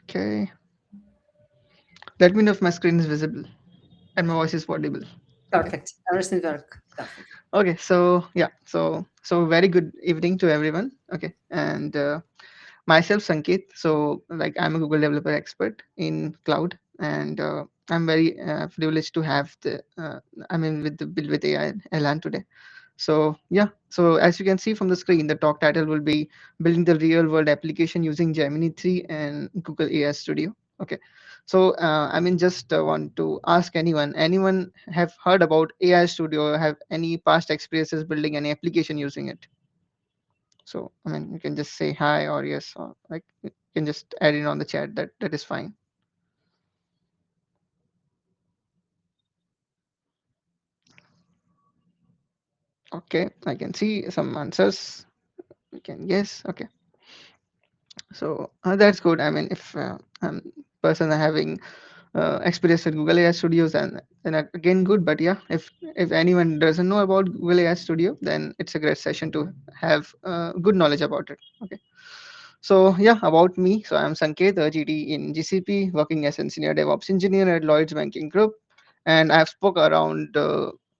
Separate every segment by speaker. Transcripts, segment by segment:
Speaker 1: Okay. Let me know if my screen is visible and my voice is audible. Okay.
Speaker 2: Perfect. Everything work perfect.
Speaker 1: Okay. So yeah. So very good evening to everyone. Okay. And myself Sanket. So like I'm a Google developer expert in cloud, and I'm very privileged to have the I mean with the build with AI Elan today. So yeah, so as you can see from the screen, the talk title will be building the real world application using Gemini 3 and Google AI Studio. Okay, so I mean just want to ask anyone have heard about AI Studio, or have any past experiences building any application using it? So I mean you can just say hi or yes, or like you can just add in on the chat, that is fine. Okay, I can see some answers. You can guess. Okay, so that's good. I mean if person are having experience with Google AI Studios, and again good. But yeah, if anyone doesn't know about Google AI Studio, then it's a great session to have good knowledge about it. Okay. So yeah, about me. So I'm Sanket, a GD in GCP, working as a senior DevOps engineer at Lloyd's Banking Group, and I've spoke around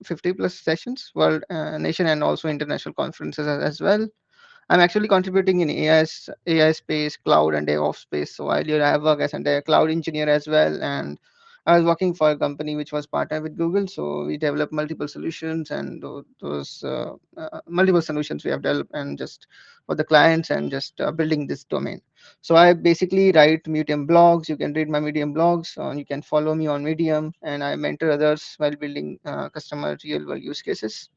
Speaker 1: 50 plus sessions, world nation, and also international conferences as well. I'm actually contributing in AI space, cloud, and DevOps space. So earlier I have worked as a cloud engineer as well, and I was working for a company which was partnered with Google. So we developed multiple solutions, and those multiple solutions we have developed, and just for the clients, and just building this domain. So I basically write Medium blogs. You can read my Medium blogs. You can follow me on Medium, and I mentor others while building customer real world use cases.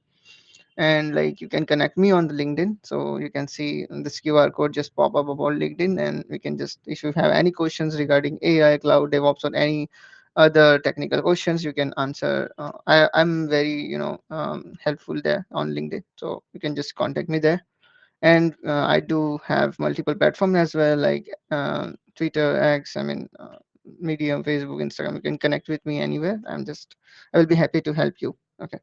Speaker 1: And like you can connect me on the LinkedIn, so you can see this QR code just pop up about LinkedIn, and we can just, if you have any questions regarding AI, cloud, DevOps, or any other technical questions, you can answer. I'm very helpful there on LinkedIn, so you can just contact me there. And I do have multiple platforms as well, like Twitter, X, I mean Medium, Facebook, Instagram. You can connect with me anywhere. I will be happy to help you. Okay.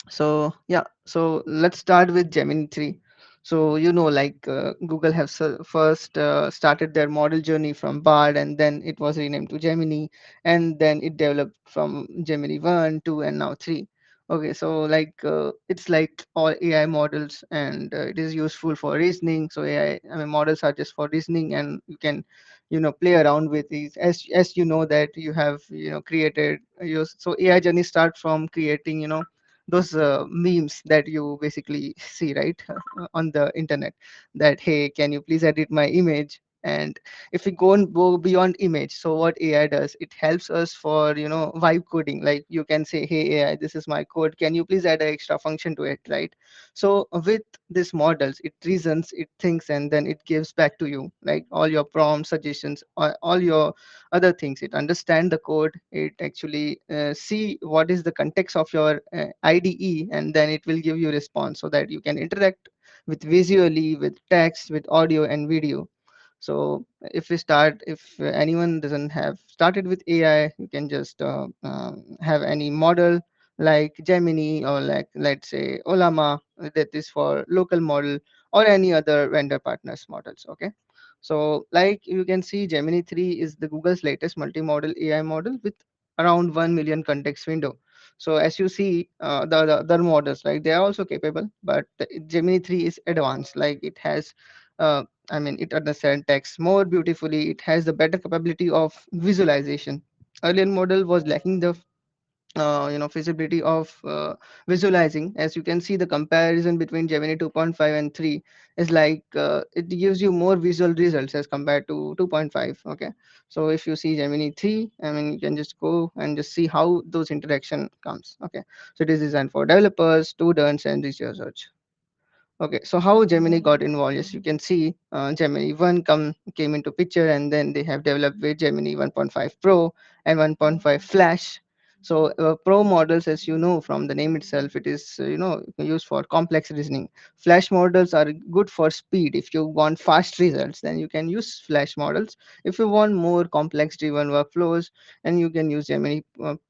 Speaker 1: So yeah, so let's start with Gemini 3. So like Google have first started their model journey from Bard, and then it was renamed to Gemini, and then it developed from Gemini 1, 2, and now 3. Okay, so like it's like all AI models, and it is useful for reasoning. So I mean models are just for reasoning, and you can play around with these, as you know that you have created your, so AI journey start from creating those memes that you basically see, right, on the internet, that hey, can you please edit my image? And if we go beyond image, so what AI does, it helps us for vibe coding. Like you can say, hey AI, this is my code, can you please add an extra function to it, right? So with these models, it reasons, it thinks, and then it gives back to you like all your prompt suggestions, all your other things. It understand the code, it actually see what is the context of your IDE, and then it will give you response so that you can interact with visually, with text, with audio and video. So if anyone doesn't have started with AI, you can just have any model like Gemini, or like let's say Olama, that is for local model, or any other vendor partners models. Okay. So like you can see, Gemini 3 is the Google's latest multimodal AI model with around 1 million context window. So as you see, the other models, like they are also capable, but the Gemini 3 is advanced. Like it has, I mean, it understands text more beautifully. It has the better capability of visualization. Earlier model was lacking the feasibility of visualizing. As you can see, the comparison between Gemini 2.5 and 3 is like it gives you more visual results as compared to 2.5. Okay, so if you see Gemini 3, I mean, you can just go and just see how those interaction comes. Okay, so it is designed for developers, students, and researchers. Okay, so how Gemini got involved? Yes, you can see Gemini 1 came into picture, and then they have developed with Gemini 1.5 Pro and 1.5 Flash. So Pro models, as you know from the name itself, it is used for complex reasoning. Flash models are good for speed. If you want fast results, then you can use Flash models. If you want more complex driven workflows, and you can use Gemini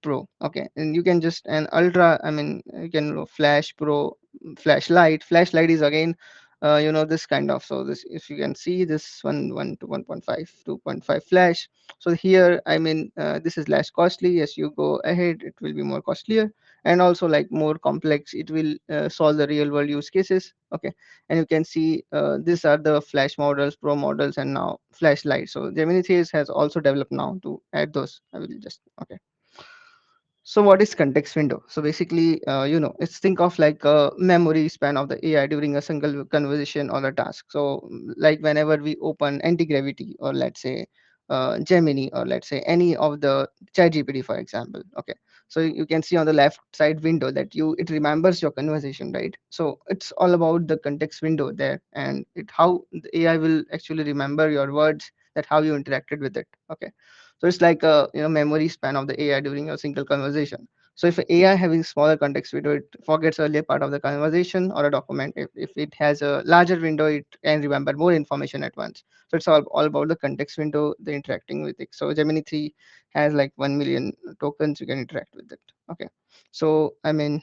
Speaker 1: Pro. Okay, and you can just an Ultra. I mean, you can Flash Pro, flashlight is again this kind of. So this, if you can see this 1 to 1.5, 2.5 flash. So here, I mean, this is less costly. As you go ahead, it will be more costlier, and also like more complex. It will solve the real world use cases. Okay. And you can see these are the flash models, pro models, and now flashlight. So Gemini 3 has also developed now to add those. I will just, okay. So what is context window? So basically, it's think of like a memory span of the AI during a single conversation or a task. So like whenever we open anti-gravity, or let's say Gemini, or let's say any of the chat GPT, for example. Okay. So you can see on the left side window that it remembers your conversation, right? So it's all about the context window there, and it how the AI will actually remember your words, that how you interacted with it. Okay. So it's like a memory span of the AI during a single conversation. So if AI having smaller context window, it forgets earlier part of the conversation or a document. If it has a larger window, it can remember more information at once. So it's all about the context window, the interacting with it. So Gemini 3 has like 1 million tokens you can interact with it. Okay. So I mean,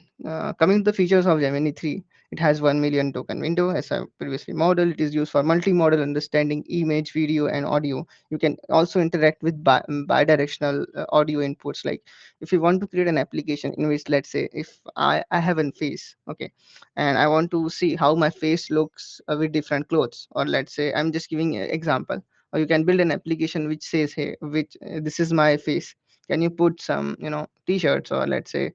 Speaker 1: coming to the features of Gemini 3, it has 1 million token window as I previously modeled. It is used for multi-modal understanding image, video, and audio. You can also interact with bidirectional audio inputs. Like if you want to create an application in which, let's say, if I have a face, okay, and I want to see how my face looks with different clothes, or let's say I'm just giving an example, or you can build an application which says, hey, which this is my face, can you put some t-shirts, or let's say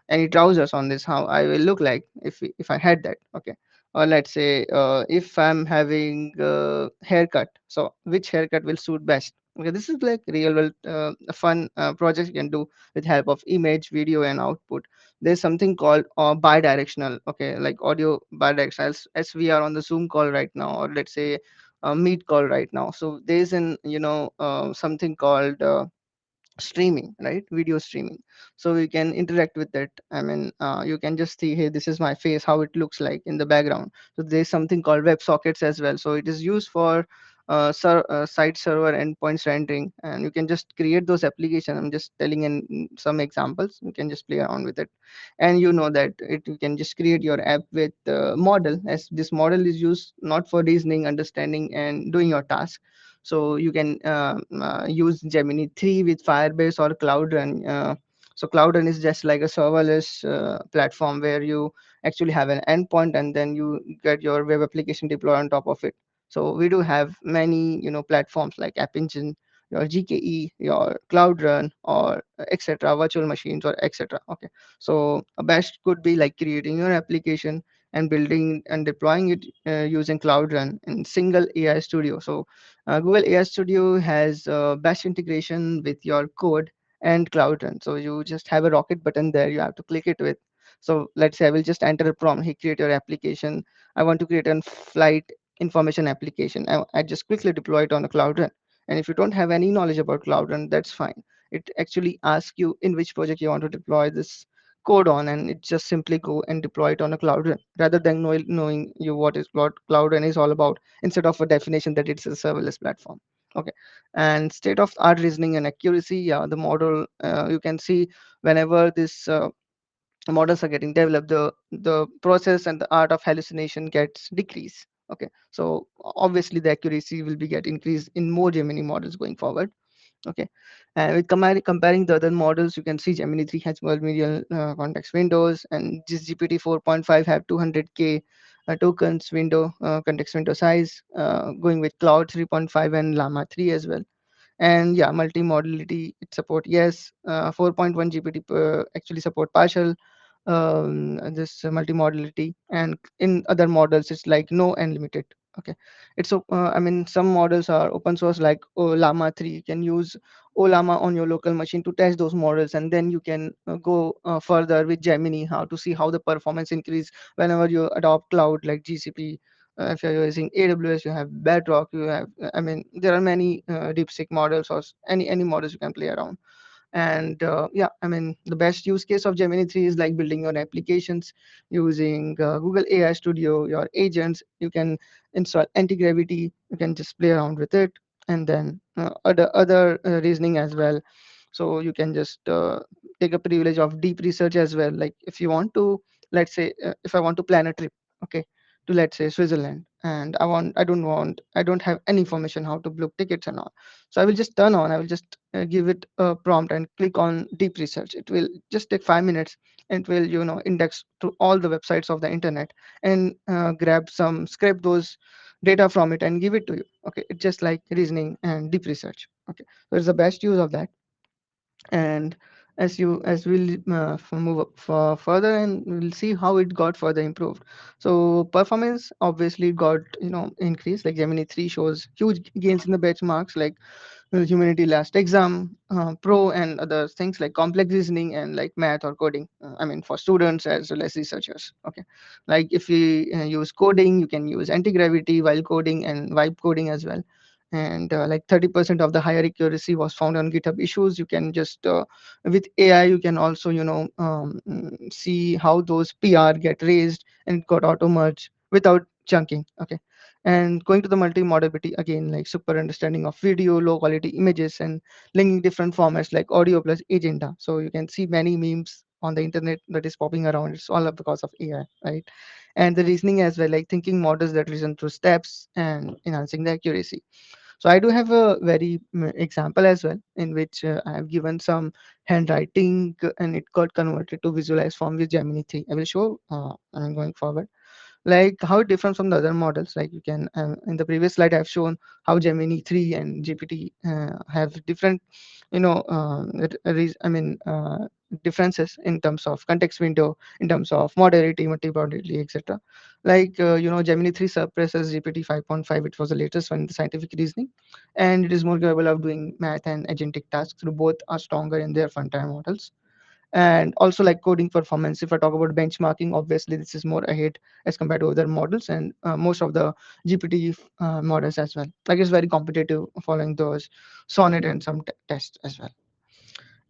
Speaker 1: any trousers on this, how I will look like if I had that. Okay. Or let's say if I'm having haircut, so which haircut will suit best. Okay, this is like real world a fun project you can do with help of image, video, and output. There's something called bidirectional, okay, like audio bidirectional, as we are on the Zoom call right now, or let's say meet call right now. So there's an something called streaming, right? Video streaming. So we can interact with it. I mean, you can just see, hey, this is my face, how it looks like in the background. So there's something called web sockets as well. So it is used for site server endpoints rendering, and you can just create those applications. I'm just telling in some examples, you can just play around with it. And you know that you can just create your app with model, as this model is used not for reasoning, understanding, and doing your task. So you can use Gemini 3 with Firebase or Cloud Run. So Cloud Run is just like a serverless platform where you actually have an endpoint, and then you get your web application deployed on top of it. So we do have many platforms like App Engine, your GKE, your Cloud Run, or etc. virtual machines, or etc. Okay. So a best could be like creating your application and building and deploying it using Cloud Run in single AI Studio. So Google AI Studio has best integration with your code and Cloud Run. So you just have a rocket button there. You have to click it with. So let's say I will just enter a prompt. Hey, create your application. I want to create a flight information application. I just quickly deploy it on a Cloud Run. And if you don't have any knowledge about Cloud Run, that's fine. It actually asks you in which project you want to deploy this code on, and it just simply go and deploy it on a Cloud Run, rather than knowing you what is Cloud Run is all about, instead of a definition that it's a serverless platform. Okay. And state of art reasoning and accuracy, yeah, the model, you can see whenever this models are getting developed, the process and the art of hallucination gets decreased. Okay. So obviously the accuracy will be get increased in more Gemini models going forward. Okay. And with comparing the other models, you can see Gemini 3 has 12 million context windows, and this GPT 4.5 have 200K tokens window, context window size, going with Cloud 3.5 and Llama 3 as well. And yeah, multimodality it support, yes. 4.1 GPT actually support partial this multimodality, and in other models it's like no and limited. Okay. I mean, some models are open source, like Llama 3. You can use Olama on your local machine to test those models, and then you can go further with Gemini, how to see how the performance increase whenever you adopt cloud like GCP. If you're using AWS, you have Bedrock, you have, I mean, there are many DeepSeek models, or any models you can play around. And yeah, I mean, the best use case of Gemini 3 is like building your applications using Google AI Studio, your agents. You can install anti-gravity, you can just play around with it, and then other reasoning as well. So you can just take a privilege of deep research as well. Like if you want to, let's say if I want to plan a trip, okay, to, let's say, Switzerland, and I don't have any information how to book tickets and all. So I will just give it a prompt and click on deep research. It will just take 5 minutes, and it will, index to all the websites of the internet, and scrape those data from it and give it to you. Okay, it's just like reasoning and deep research. Okay, so it's the best use of that. And as we'll move up further, and we'll see how it got further improved. So performance obviously got, increased. Like Gemini 3 shows huge gains in the benchmarks like Humanity Last Exam, Pro, and other things like complex reasoning and like math or coding. I mean, for students as well as researchers. Okay, like if we use coding, you can use anti-gravity while coding and vibe coding as well. And like 30% of the higher accuracy was found on GitHub issues. You can just with AI, you can also, see how those PR get raised and it got auto merged without chunking. Okay, and going to the multi-modality again, like super understanding of video, low quality images, and linking different formats like audio plus agenda. So you can see many memes on the internet that is popping around. It's all because of AI, right? And the reasoning as well, like thinking models that reason through steps and enhancing the accuracy. So I do have a very example as well, in which I have given some handwriting and it got converted to visualized form with Gemini 3. I will show going forward like how it differs from the other models. Like you can in the previous slide I've shown how Gemini 3 and GPT have different, differences in terms of context window, in terms of modality, multimodality, etc. Like Gemini 3 suppresses GPT 5.5. It was the latest one in the scientific reasoning, and it is more capable of doing math and agentic tasks. So both are stronger in their frontier models. And also like coding performance, if I talk about benchmarking, obviously this is more ahead as compared to other models, and most of the GPT models as well. Like it's very competitive following those sonnet and some tests as well.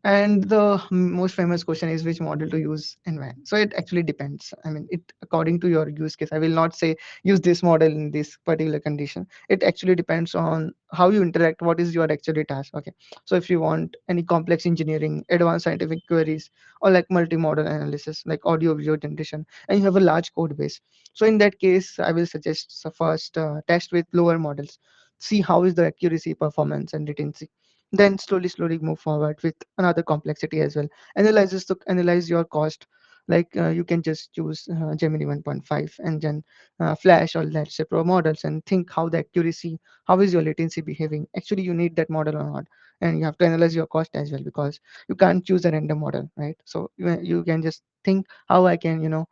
Speaker 1: And the most famous question is which model to use and when. So it actually depends. I mean, it according to your use case. I will not say use this model in this particular condition. It actually depends on how you interact, what is your actually task. Okay. So if you want any complex engineering, advanced scientific queries, or like multi-model analysis, like audio video generation, and you have a large code base. So in that case, I will suggest first test with lower models. See how is the accuracy, performance, and latency, then slowly move forward with another complexity as well. Analyzes to analyze your cost. Like you can just choose Gemini 1.5 and then Flash or let's say Pro models and think how the accuracy, how is your latency behaving. Actually, you need that model or not, and you have to analyze your cost as well because you can't choose a random model, right? So you can just think how I can,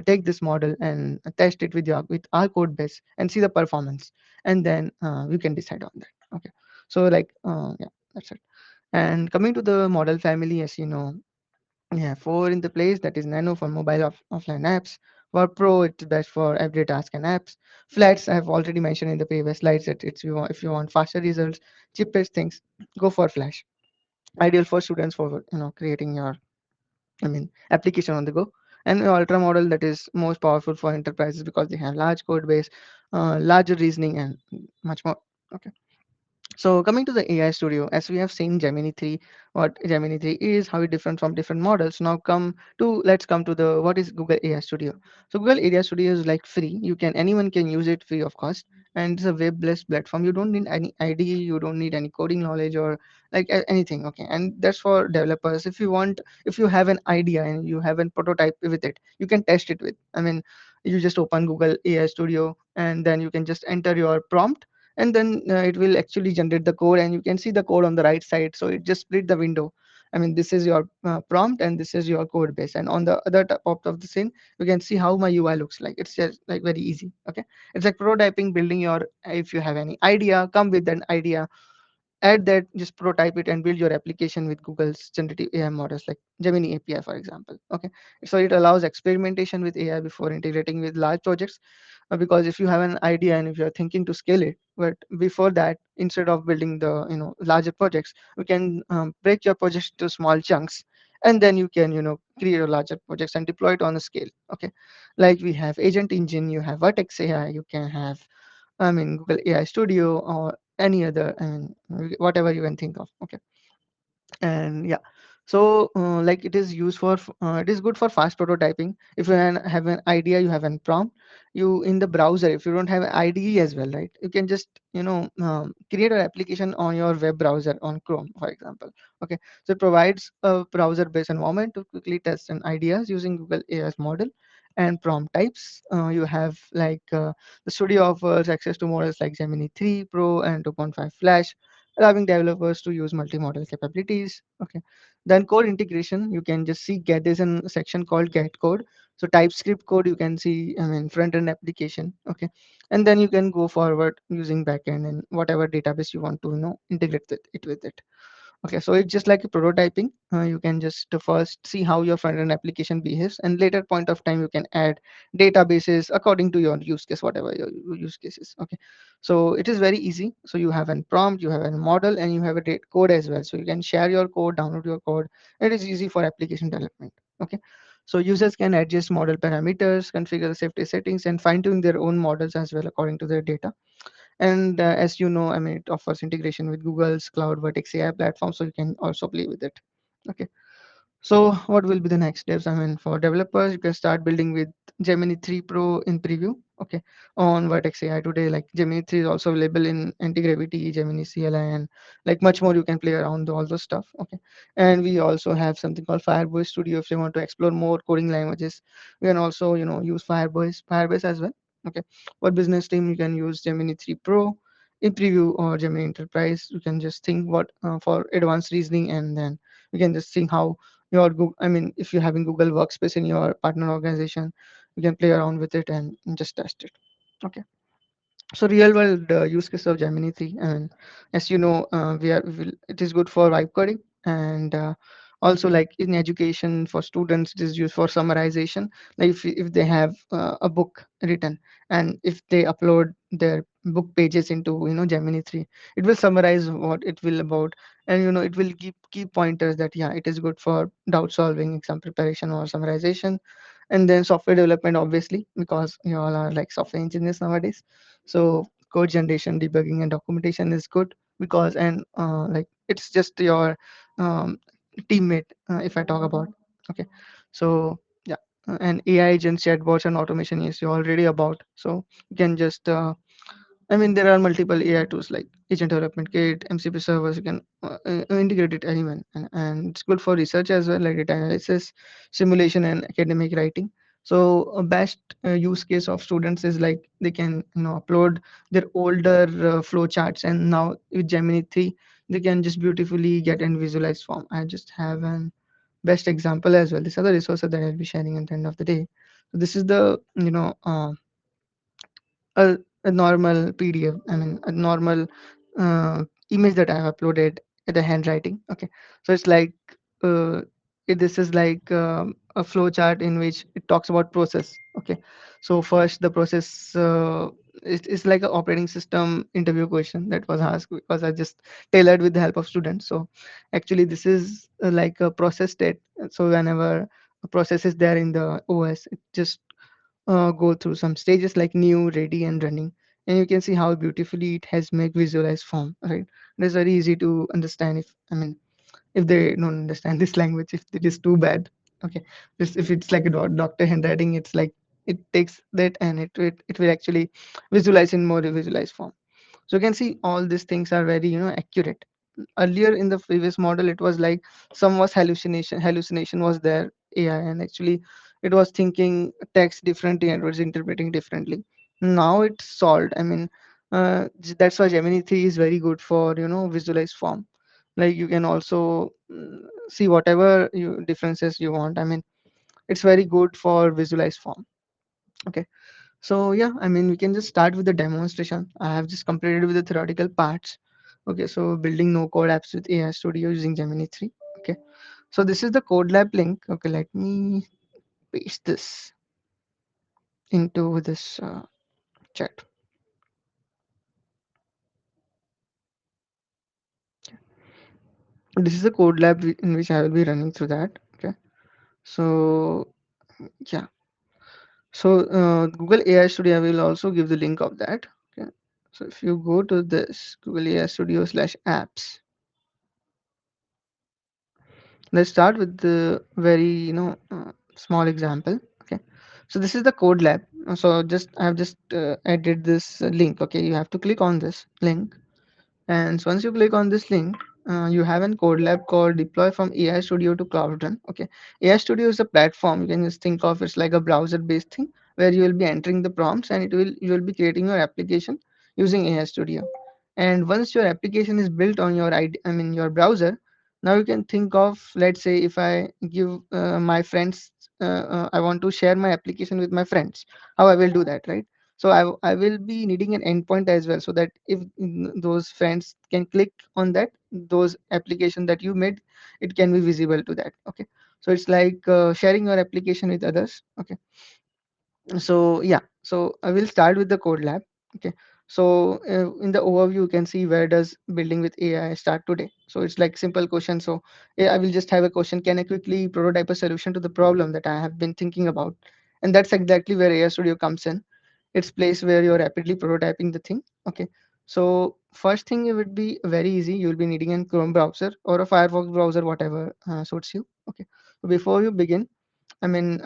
Speaker 1: take this model and test it with our code base and see the performance, and then we can decide on that. Okay, so like yeah, that's it. And coming to the model family, as you know, we have four in the place. That is Nano for mobile offline apps. For Pro, it's best for everyday task and apps. Flats, I have already mentioned in the previous slides that if you want faster results, cheapest things, go for Flash. Ideal for students for creating your application on the go. And the Ultra model that is most powerful for enterprises because they have large code base, larger reasoning, and much more. Okay. So coming to the AI Studio, as we have seen Gemini 3, what Gemini 3 is, how it different from different models. Now let's come to the what is Google AI Studio. So Google AI Studio is like free. Anyone can use it free of cost, and it's a web-based platform. You don't need any IDE, you don't need any coding knowledge or like anything. Okay, and that's for developers. If you have an idea and you have a prototype with it, you can test it with. I mean, you just open Google AI Studio and then you can just enter your prompt, and then it will actually generate the code, and you can see the code on the right side. So it just split the window. I mean, this is your prompt and this is your code base, and on the other top of the scene you can see how my UI looks like. It's just like very easy. Okay, it's like prototyping, building your, if you have any idea, come with an idea, add that, just prototype it and build your application with Google's generative AI models like Gemini API, for example. Okay, so it allows experimentation with AI before integrating with large projects. Because if you have an idea and if you're thinking to scale it, but before that, instead of building the larger projects, we can break your projects to small chunks, and then you can create a larger projects and deploy it on a scale. Okay, like we have Agent Engine, you have Vertex AI, you can have, I mean, Google AI Studio or any other, and whatever you can think of. Okay, and yeah. So like it is used for it is good for fast prototyping. If you have an idea, you have an prompt, you in the browser, if you don't have an IDE as well, right, you can just create an application on your web browser on Chrome, for example. Okay, so it provides a browser based environment to quickly test an ideas using Google AI's model and prompt types. You have like the studio offers access to models like Gemini 3 Pro and 2.5 Flash, allowing developers to use multi-model capabilities. Okay, then code integration, you can just see get is in a section called get code. So TypeScript code you can see, I mean, front end application. Okay, and then you can go forward using backend and whatever database you want to integrate it with it. Okay, so it's just like a prototyping. You can just first see how your front end application behaves, and later point of time you can add databases according to your use case, whatever your use case is. Okay, so it is very easy. So you have a prompt, you have a model, and you have a code as well. So you can share your code, download your code. It is easy for application development. Okay, so users can adjust model parameters, configure the safety settings, and fine tune their own models as well according to their data. And as you know, I mean, it offers integration with Google's Cloud Vertex AI platform, so you can also play with it. Okay, so what will be the next steps? I mean, for developers, you can start building with Gemini 3 Pro in preview. Okay, on Vertex AI today, like Gemini 3 is also available in anti-gravity, Gemini CLI, and like much more. You can play around all those stuff. Okay, and we also have something called Firebase Studio. If you want to explore more coding languages, you can also use Firebase as well. Okay, for business team, you can use Gemini 3 Pro in preview or Gemini Enterprise. You can just think what for advanced reasoning, and then you can just think how your Google, I mean, if you're having Google Workspace in your partner organization, you can play around with it and just test it. Okay. So real world use case of Gemini 3, and as you know, it is good for vibe coding, and also like in education for students, it is used for summarization. Like if they have a book written, and if they upload their book pages into Gemini 3, it will summarize what it will about, and it will keep pointers that yeah, it is good for doubt solving, exam preparation, or summarization. And then software development, obviously, because you all are like software engineers nowadays. So code generation, debugging, and documentation is good because, and like it's just your um, teammate, if I talk about. Okay, so yeah, and AI agents, chatbots, and automation is you already about. So you can just I mean, there are multiple AI tools like Agent Development Kit, MCP servers. You can integrate it anywhere, and it's good for research as well, like data analysis, simulation, and academic writing. So, a best use case of students is like they can upload their older flow charts, and now with Gemini 3, they can just beautifully get and visualize form. I just have an best example as well. These are the resources that I'll be sharing at the end of the day. So this is the a normal PDF, I mean, a normal image that I have uploaded at the handwriting. Okay, so it's like uh, this is like a flow chart in which it talks about process. Okay, so first the process it's like an operating system interview question that was asked because I just tailored with the help of students. So actually, this is like a process state. So whenever a process is there in the OS, it just go through some stages like new, ready, and running. And you can see how beautifully it has make visualized form, right? It is very easy to understand if, I mean, if they don't understand this language, if it is too bad. Okay. Just if it's like a doctor handwriting, it's like it takes that and it will actually visualize in more visualized form. So you can see all these things are very accurate. Earlier in the previous model, it was like some was hallucination was there AI, and actually it was thinking text differently and was interpreting differently. Now it's solved. I mean, that's why Gemini 3 is very good for visualized form. Like you can also see whatever differences you want. I mean, it's very good for visualized form. Okay, so yeah, I mean, we can just start with the demonstration. I have just completed with the theoretical parts. Okay, so building no code apps with AI Studio using Gemini 3. Okay, so this is the code lab link. Okay, let me paste this into this chat. This is the code lab in which I will be running through that. Okay, so yeah, so Google AI Studio, I will also give the link of that. Okay, so if you go to this Google AI Studio /apps, Let's start with the very small example. Okay, so this is the code lab. So just I have just added this link. Okay, you have to click on this link, and once you click on this link, you have an code lab called deploy from AI Studio to Cloud Run. Okay, AI Studio is a platform. You can just think of it's like a browser-based thing where you will be entering the prompts and you will be creating your application using AI Studio. And once your application is built on your your browser, now you can think of, let's say if I give my friends, I want to share my application with my friends, how I will do that, right? So I will be needing an endpoint as well, so that if those friends can click on that, those application that you made, it can be visible to that. Okay, so it's like sharing your application with others. Okay, so yeah, so I will start with the code lab. Okay, so in the overview you can see where does building with AI start today. So it's like simple question. So I will just have a question: can I quickly prototype a solution to the problem that I have been thinking about? And that's exactly where AI Studio comes in. It's place where you're rapidly prototyping the thing. Okay, so first thing, it would be very easy. You'll be needing a Chrome browser or a Firefox browser, whatever suits you. Okay, so before you begin, I mean,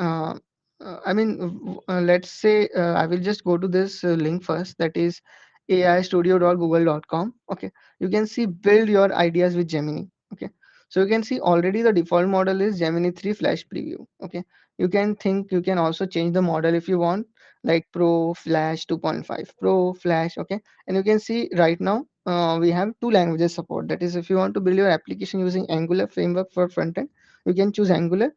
Speaker 1: let's say I will just go to this link first. That is aistudio.google.com. Okay, you can see build your ideas with Gemini. Okay, so you can see already the default model is Gemini 3 Flash Preview. Okay, you can also change the model if you want, like Pro, Flash 2.5, Pro, Flash. Okay, and you can see right now we have two languages support. That is, if you want to build your application using Angular framework for front end, you can choose Angular,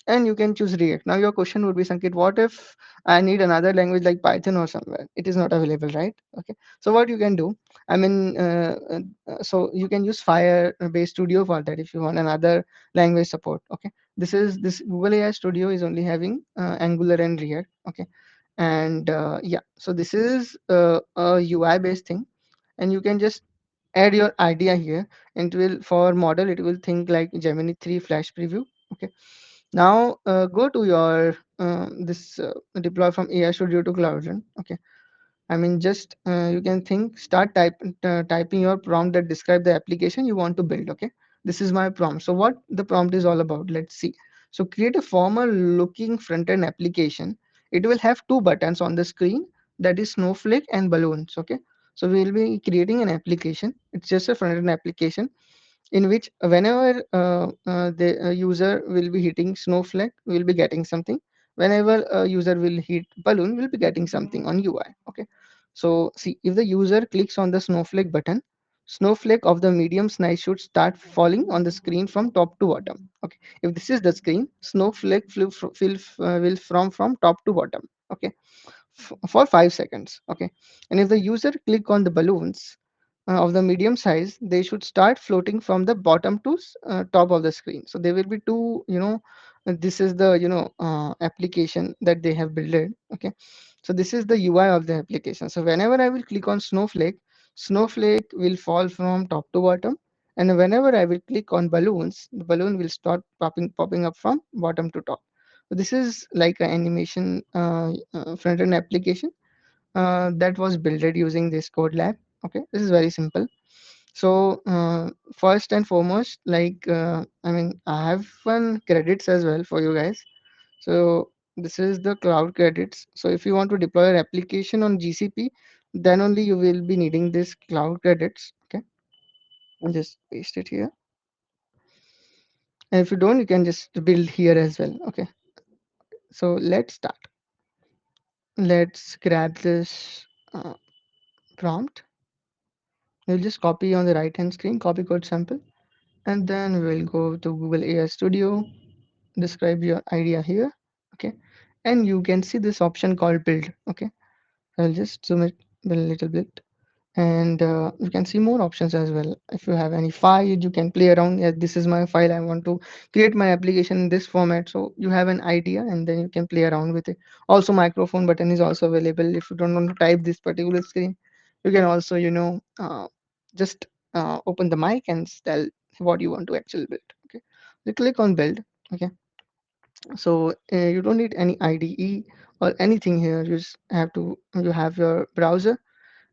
Speaker 1: and you can choose React. Now your question would be, Sanket, what if I need another language like Python or somewhere? It is not available, right? Okay. So what you can do, so you can use Firebase Studio for that if you want another language support. Okay. This Google AI Studio is only having Angular and React. Okay. And yeah, so this is a UI based thing, and you can just add your idea here, and it will, for model it will think like Gemini 3 Flash Preview. Okay, now go to your this deploy from AI Studio to Cloud Run. Okay, just you can think, start typing your prompt that describe the application you want to build. Okay, this is my prompt. So what the prompt is all about, let's see. So create a formal looking front end application. It will have two buttons on the screen, that is snowflake and balloons. Okay, so we will be creating an application. It's just a front end application in which whenever the user will be hitting snowflake, will be getting something. Whenever a user will hit balloon, will be getting something on UI. Okay, so see, if the user clicks on the snowflake button, snowflake of the medium size should start falling on the screen from top to bottom. Okay, if this is the screen, snowflake will from top to bottom. Okay, for 5 seconds. Okay, and if the user click on the balloons of the medium size, they should start floating from the bottom to top of the screen. So there will be two, this is the application that they have built. Okay, so this is the UI of the application. So whenever I will click on snowflake, snowflake will fall from top to bottom, and whenever I will click on balloons, the balloon will start popping up from bottom to top. So this is like an animation front end application that was built using this code lab. Okay, this is very simple. So first and foremost, like I have one credits as well for you guys. So this is the cloud credits. So if you want to deploy your application on GCP, then only you will be needing this cloud credits. Okay, I'll just paste it here. And if you don't, you can just build here as well. Okay, so let's start. Let's grab this prompt. We'll just copy on the right hand screen, copy code sample, and then we'll go to Google AI Studio, describe your idea here. Okay, and you can see this option called build. Okay, I'll just zoom it a little bit, and you can see more options as well. If you have any file, you can play around. Yeah, this is my file, I want to create my application in this format. So you have an idea, and then you can play around with it. Also, microphone button is also available. If you don't want to type this particular screen, you can also just open the mic and tell what you want to actually build. Okay, you click on build. Okay, so you don't need any IDE or anything here. You have your browser,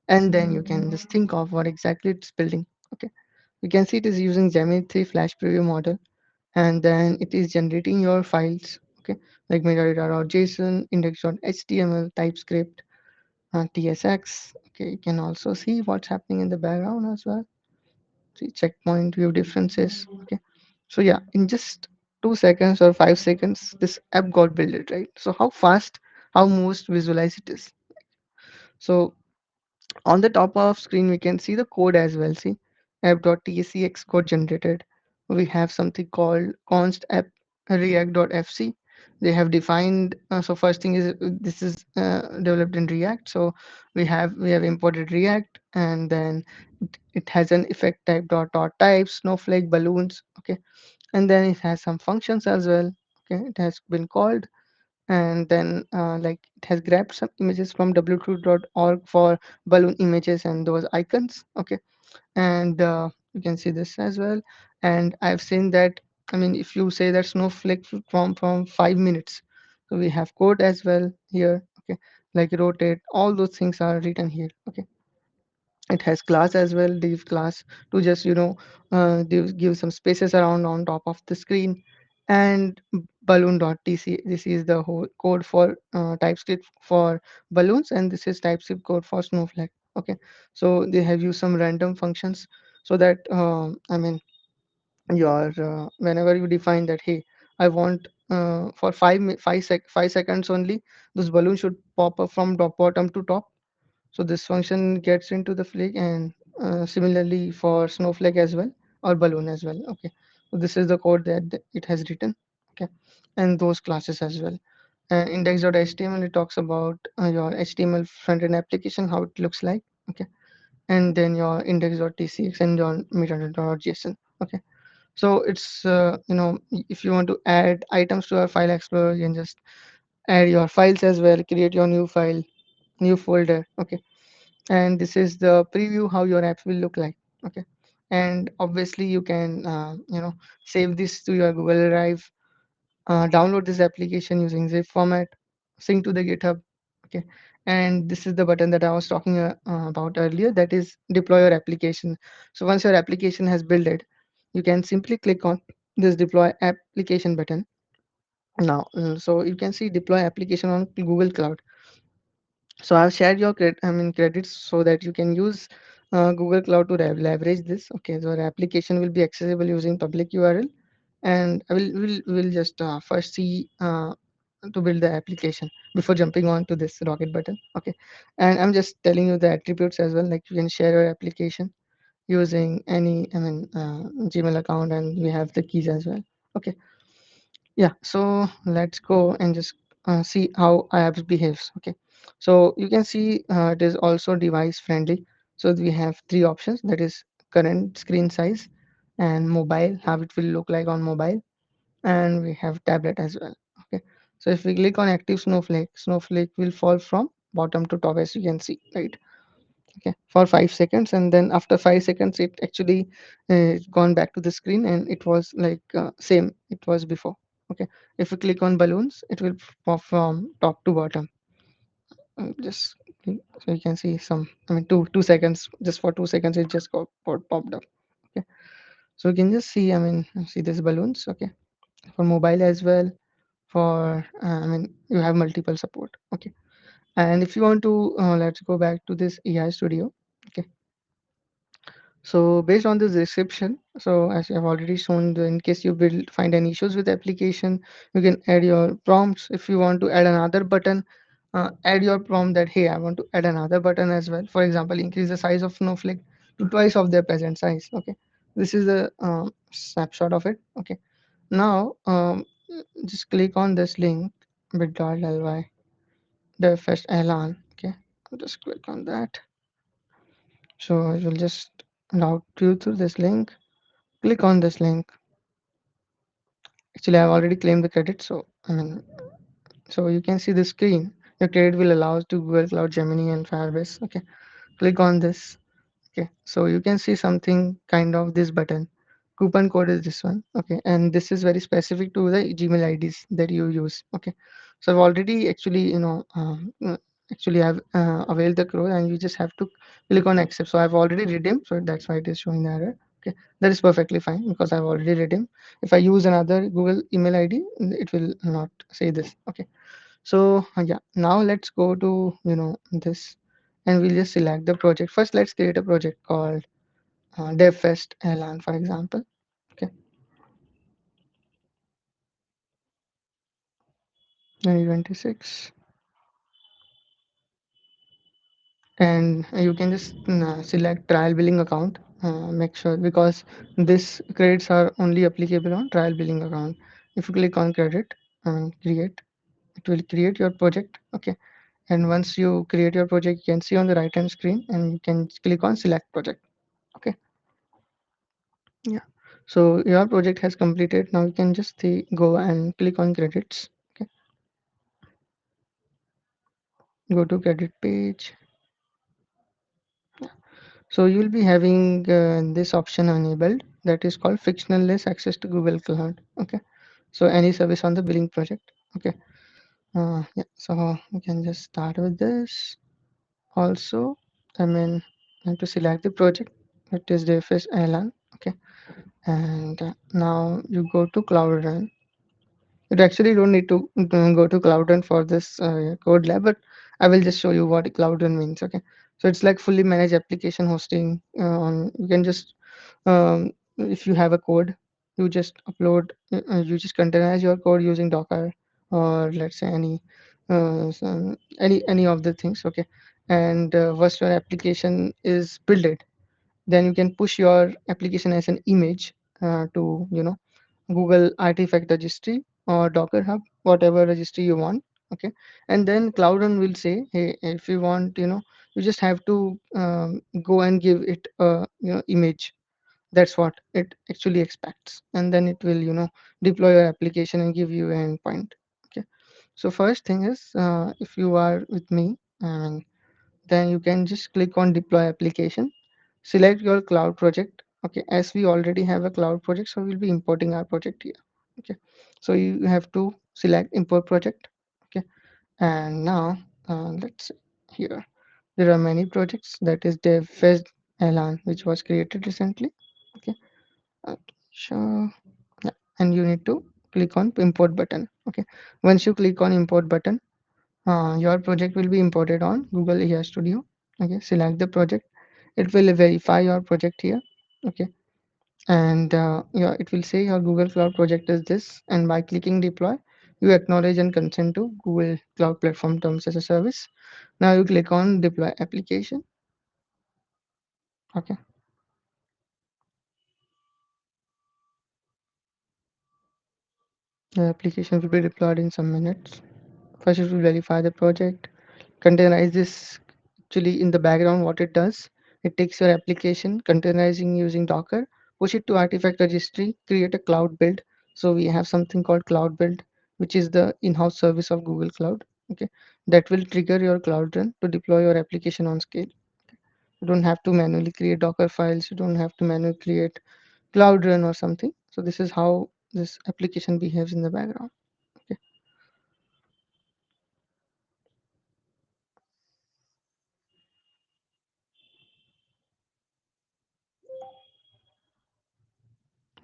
Speaker 1: and then you can just think of what exactly it's building. Okay, you can see it is using Gemini 3 Flash Preview model, and then it is generating your files, okay, like metadata or JSON, index.html, TypeScript, TSX. Okay, you can also see what's happening in the background as well. See checkpoint view differences. Okay, so yeah, in just 2 seconds or 5 seconds, this app got built, right? So how fast, how most visualize it is. So on the top of screen we can see the code as well. See app.tscx code generated. We have something called const app react.fc. They have defined, so first thing is, this is developed in React. So we have imported React, and then it has an effect type dot type snowflake balloons. Okay, and then it has some functions as well. Okay, it has been called, and then like it has grabbed some images from w2.org for balloon images and those icons. Okay, and you can see this as well. And I've seen that, I mean, if you say that snowflake from 5 minutes, so we have code as well here. Okay, like rotate, all those things are written here. Okay, it has class as well, div class, to just give some spaces around on top of the screen. And balloon.tc, this is the whole code for TypeScript for balloons, and this is TypeScript code for snowflake. Okay, so they have used some random functions, so that I mean, your whenever you define that, hey, I want for 5 seconds only, this balloon should pop up from top bottom to top. So this function gets into the flake, and similarly for snowflake as well, or balloon as well. Okay, so this is the code that it has written. Okay, and those classes as well. Index.html, it talks about your HTML front-end application, how it looks like. Okay, and then your index.tcx and your metadata.json. Okay, so it's if you want to add items to our file explorer, you can just add your files as well, create your new file, new folder. Okay, and this is the preview how your apps will look like. Okay, and obviously you can save this to your Google Drive, download this application using zip format, sync to the GitHub. Okay, and this is the button that I was talking about earlier, that is deploy your application. So once your application has built it, you can simply click on this deploy application button. Now so you can see deploy application on Google Cloud. So I've shared your credits so that you can use Google Cloud to leverage this. Okay, so the application will be accessible using public URL, and I will just first see to build the application before jumping on to this rocket button. Okay, and I'm just telling you the attributes as well. Like you can share your application using any Gmail account, and we have the keys as well. Okay, yeah, so let's go and just see how apps behaves. Okay, so you can see it is also device friendly. So we have three options, that is current screen size, and mobile, how it will look like on mobile, and we have tablet as well. Okay, so if we click on active snowflake, snowflake will fall from bottom to top, as you can see, right? Okay, for 5 seconds, and then after 5 seconds it actually gone back to the screen, and it was like same it was before. Okay, if you click on balloons, it will pop from top to bottom. Just so you can see some, I mean, 2 seconds, just for 2 seconds it just popped up. Okay, so you can just see, I mean, see this balloons. Okay, for mobile as well, for you have multiple support. Okay, and if you want to let's go back to this AI studio. Okay, so based on this description, so as I've already shown, in case you will find any issues with the application, you can add your prompts. If you want to add another button, add your prompt that, hey, I want to add another button as well. For example, increase the size of Snowflake to twice of their present size. Okay, this is a snapshot of it. Okay, now just click on this link bit.ly the first Ahlen. Okay, just click on that. So it will just route you through this link. Click on this link. Actually, I've already claimed the credit, so so you can see the screen. Your credit will allow to Google Cloud, Gemini, and Firebase. Okay, click on this. Okay, so you can see something kind of this button. Coupon code is this one. Okay, and this is very specific to the Gmail IDs that you use. Okay, so I've already actually actually I've availed the code, and you just have to click on accept. So I've already redeemed, so that's why it is showing the error. Okay, that is perfectly fine because I've already read him. If I use another Google email ID, it will not say this. Okay, so yeah, now let's go to this, and we'll just select the project. First, let's create a project called DevFest Ahlen, for example. Okay, 2026, and you can just select trial billing account. Make sure, because this credits are only applicable on trial billing account. If you click on credit and create, it will create your project. Okay, and once you create your project, you can see on the right hand screen, and you can click on select project. Okay, yeah, so your project has completed. Now you can just go and click on credits. Okay, go to credit page. So you will be having this option enabled, that is called frictionless access to Google Cloud. Okay, so any service on the billing project. Okay, yeah, so we can just start with this. Also, I mean, I have to select the project. It is DFS Island. Okay, and now you go to Cloud Run. You actually don't need to go to Cloud Run for this code lab, but I will just show you what Cloud Run means. Okay, so it's like fully managed application hosting. On you can just if you have a code, you just upload, you just containerize your code using Docker, or let's say any of the things. Okay, and once your application is built, then you can push your application as an image to Google Artifact Registry or Docker Hub, whatever registry you want. Okay, and then Cloud Run will say, hey, if you want, you just have to go and give it a image. That's what it actually expects, and then it will deploy your application and give you an endpoint. Okay, so first thing is, if you are with me, and then you can just click on deploy application, select your cloud project. Okay, as we already have a cloud project, so we'll be importing our project here. Okay, so you have to select import project. Okay, and now let's see here, there are many projects, that is DevFest Elan, which was created recently. Okay, sure, yeah. And you need to click on import button. Okay, once you click on import button, your project will be imported on Google AI Studio. Okay, select the project. It will verify your project here. Okay, and yeah, it will say your Google Cloud project is this, and by clicking deploy, you acknowledge and consent to Google Cloud Platform Terms as a Service. Now you click on deploy application. Okay, the application will be deployed in some minutes. First, it will verify the project. Containerize this, actually in the background what it does, it takes your application, containerizing using Docker, push it to artifact registry, create a cloud build. So we have something called cloud build, which is the in-house service of Google Cloud. Okay, that will trigger your cloud run to deploy your application on scale. You don't have to manually create Docker files, you don't have to manually create cloud run or something. So this is how this application behaves in the background. Okay,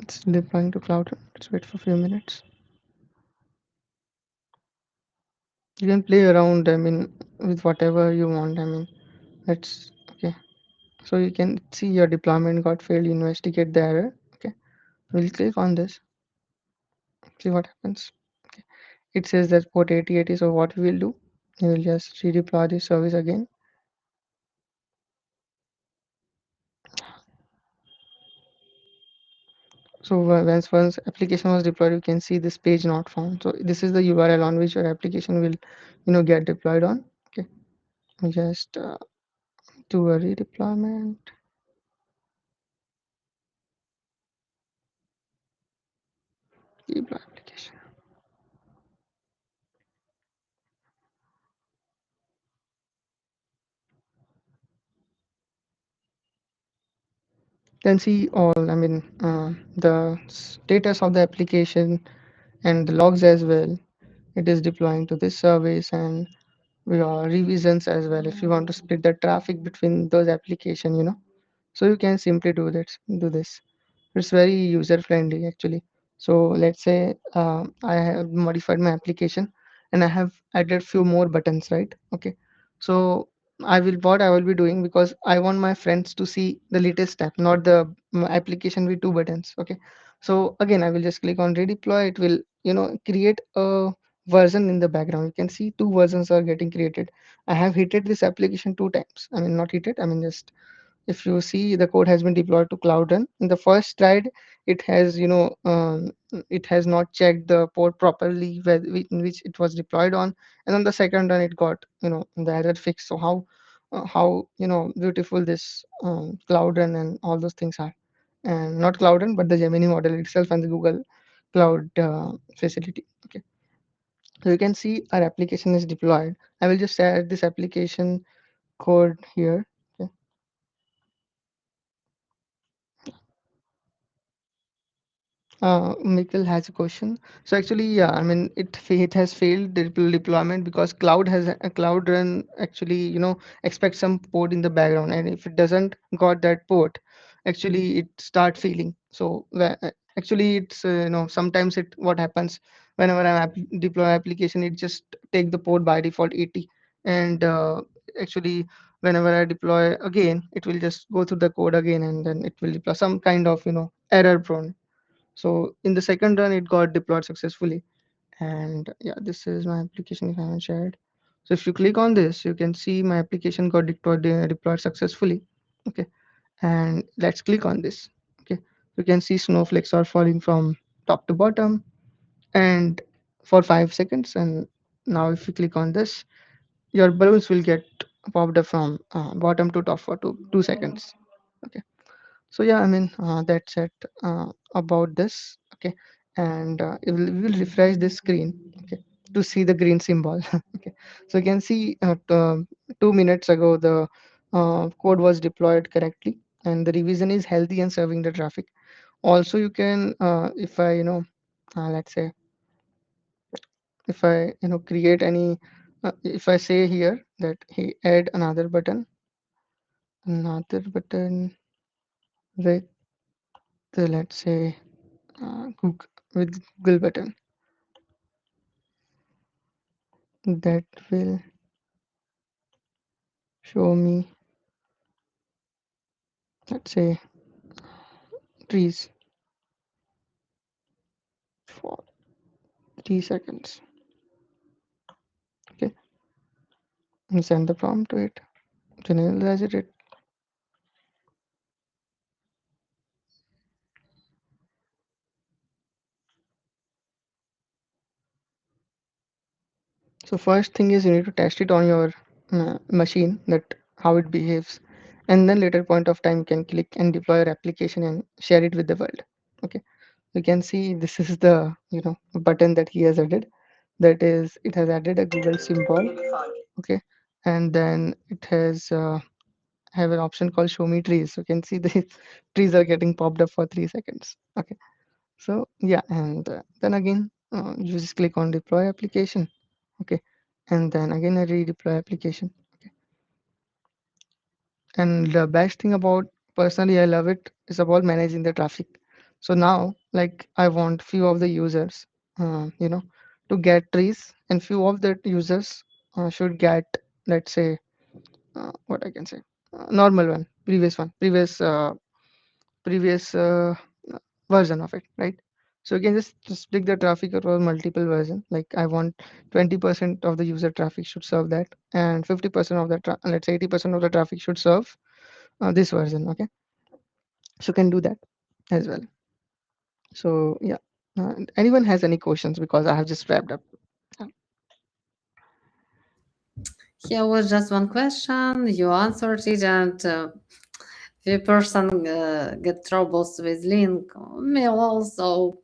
Speaker 1: it's deploying to cloud run. Let's wait for a few minutes. You can play around, I mean, with whatever you want. I mean, that's okay. So you can see your deployment got failed, you investigate the error. Okay, we'll click on this, see what happens. Okay, it says that port 8080. So what we will do, we will just redeploy the service again. So once application was deployed, you can see this page not found. So this is the URL on which your application will get deployed on. Okay, we just do a redeployment, deploy application. Can see all, I mean, the status of the application and the logs as well. It is deploying to this service, and your revisions as well, if you want to split the traffic between those application. So you can simply do this. It's very user friendly actually. So let's say I have modified my application and I have added few more buttons, right? Okay. So I will be doing, because I want my friends to see the latest step, not the application with two buttons. Okay. So again, I will just click on redeploy. It will, create a version in the background. You can see two versions are getting created. I have hit this application two times. I mean, not hit it. I mean, just if you see, the code has been deployed to cloud run. In the first slide, it has it has not checked the port properly in which it was deployed on, and on the second run it got the error fixed. So how beautiful this cloud run and all those things are. And not cloud run, but the Gemini model itself and the Google cloud facility. Okay, so you can see our application is deployed. I will just add this application code here. Okay. Mikkel has a question. So actually, yeah, I mean, it has failed the deployment because cloud has a cloud run actually, expects some port in the background, and if it doesn't got that port, actually it start failing. So actually, it's sometimes it what happens whenever deploy application, it just take the port by default 80, and actually whenever I deploy again, it will just go through the code again, and then it will deploy some kind of error prone. So in the second run, it got deployed successfully. And yeah, this is my application if I haven't shared. So if you click on this, you can see my application got deployed successfully. Okay. And let's click on this. Okay. You can see snowflakes are falling from top to bottom and for 5 seconds. And now if you click on this, your balloons will get popped up from bottom to top for 2 seconds. Okay. So yeah, I mean, that's it about this. Okay, and we will refresh this screen. Okay, to see the green symbol. Okay, so you can see 2 minutes ago the code was deployed correctly, and the revision is healthy and serving the traffic. Also, you can if I let's say if I create any if I say here that he add another button with let's say Google, with Google button that will show me, let's say, trees for 3 seconds. Okay, and send the prompt to it, generalize it. So first thing is you need to test it on your machine, that how it behaves, and then later point of time you can click and deploy your application and share it with the world. Okay, you can see this is the button that he has added. That is, it has added a Google symbol. Okay, and then it has have an option called show me trees. You can see the trees are getting popped up for 3 seconds. Okay, so yeah, and then again you just click on deploy application. Okay, and then again a redeploy application. Okay, and the best thing about, personally I love it, is about managing the traffic. So now, like, I want few of the users to get trees, and few of the users should get, let's say, what I can say, normal one, previous version of it, right? So you can just split the traffic across multiple version. Like, I want 20% of the user traffic should serve that, and 50% of the let's say 80% of the traffic should serve this version. Okay, so you can do that as well. So yeah, anyone has any questions, because I have just wrapped up. Yeah.
Speaker 2: Here was just one question. You answered it, and the person get troubles with link. Me also,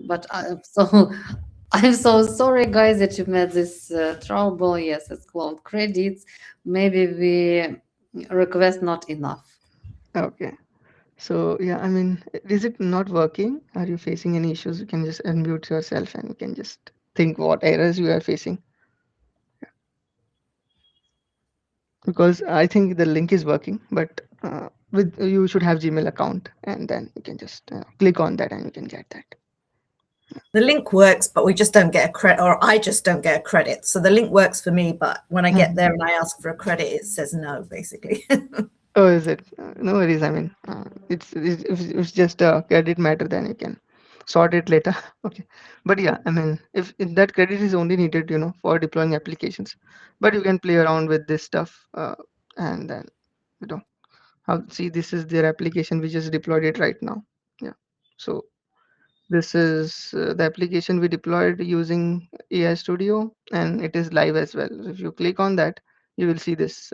Speaker 2: but so I'm so sorry, guys, that you met this trouble. Yes, it's cloud credits. Maybe we request not enough.
Speaker 1: Okay. So yeah, I mean, is it not working? Are you facing any issues? You can just unmute yourself and you can just think what errors you are facing. Because I think the link is working, but with you should have Gmail account, and then you can just click on that and you can get that.
Speaker 3: The link works, but we just don't get a credit, or I just don't get a credit. So the link works for me, but when I get there and I ask for a credit, it says no, basically.
Speaker 1: Oh, is it? No worries. I mean, if it's just a credit matter, then you can sort it later. Okay. But yeah, I mean, if that credit is only needed, for deploying applications, but you can play around with this stuff, and then, you know, see, this is their application. We just deployed it right now. Yeah. So this is the application we deployed using AI Studio, and it is live as well. If you click on that, you will see this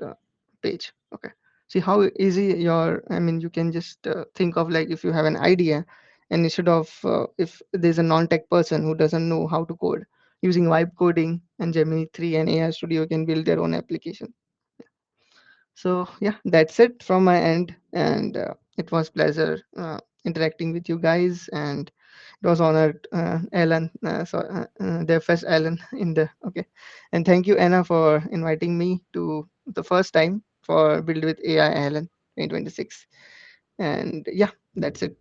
Speaker 1: page. Okay. See how easy I mean, you can just think of, like, if you have an idea, and instead of if there's a non-tech person who doesn't know how to code, using vibe coding and Gemini 3 and AI Studio can build their own application. So yeah, that's it from my end, and it was pleasure interacting with you guys, and it was honored, Alan. The first Alan in the okay, and thank you, Anna, for inviting me to the first time for Build with AI Alan 2026, and yeah, that's it.